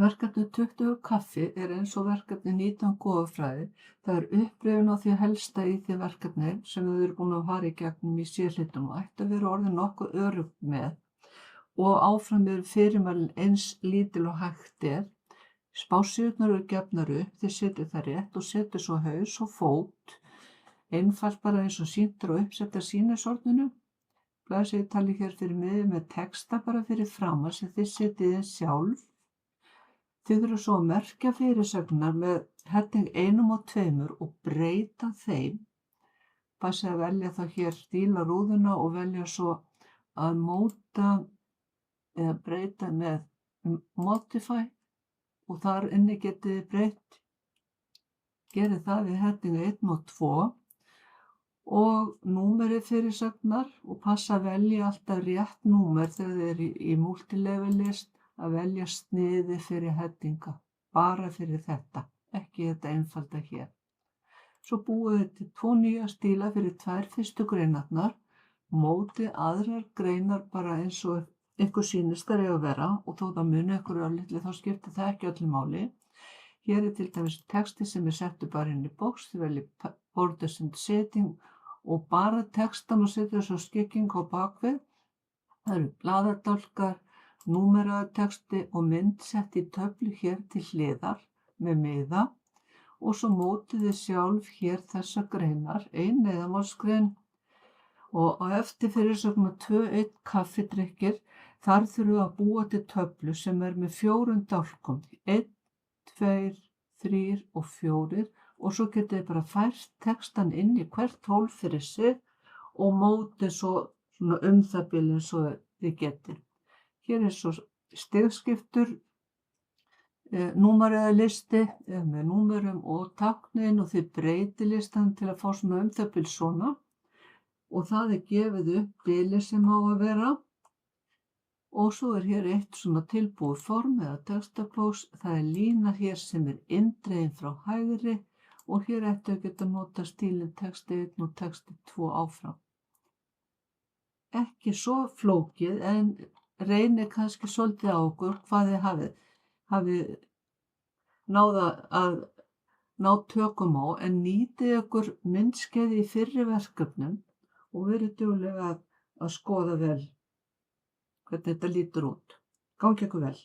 Verkefni 20 kaffi er eins og verkefni 19 goðafræði. Það er upprifjun á því helsta í því verkefni sem þau eru búin að fara í gegnum í C-hlutum og ætti að vera orðin nokkuð örugg með og áfram eru fyrirmælin eins lítil og hægt er. Spásíðurnar eru gefnar upp, þið setjið það rétt og setjið svo haus og fót, einfalt bara eins og sýnt er á uppsetta sýnisorðinu. Blaðsíðu talið hér fyrir miðju með texta bara fyrir framan sem þið setjið inn sjálf. Þið þurfið svo að merkja fyrirsögnar með heading 1 og 2 og breyta þeim. Passið að velja þá hér stíla rúðuna og velja svo að móta eða breyta með modify og þar inni getið þið breytt. Gerið það við heading 1 og 2 og númerið fyrirsögnar og passa að velja alltaf rétt númer þegar þið eru í multilevel list að velja sniði fyrir headinga, bara fyrir þetta, ekki þetta einfalda hér. Svo búið þið til 2 nýja stíla fyrir 2 fyrstu greinarnar, mótið aðrar greinar bara eins og ykkur sýnist þær eiga að vera og þó það muni ykkur örlítið þá skiptir það ekki öllu máli. Hér er til dæmis texti sem er settur bara inn í box, þið veljið borders and setting og bara textan og setja svo skikking á bakvið. Það eru blaðardálkar, númeraður texti og mynd sett í töflu hér til hliðar með miða og svo mótið þið sjálf hér þessar greinar, ein neðanmálsgrein og á eftir fyrirsögn 2.1 kaffidrykkir, þar þurfum við að búa til töflu sem er með 4 dálkum, 1, 2, 3 og 4 og svo getið þið bara fært textan inn í hvert hólf fyrir sig og mótið svo svona það bil eins og þið getið. Hér er svo stigskiptur númeraðarlisti með númerum og táknin og þið breytið listan til að fá svona það bil svona og það er gefið upp bilið sem á að vera og svo er hér eitt svona tilbúið form eða textabóks, það er lína hér sem er indregin frá hægri og hér ættu að geta nota stílinn texti 1 og texti 2 áfram. Ekki svo flókið en reynir kannski svolítið á okkur hvað þið hafið náð að ná tökum á en nýtið ykkur myndskeiði í fyrri verkefnum og verið duglega að skoða vel hvernig þetta lítur út. Gangi ykkur vel.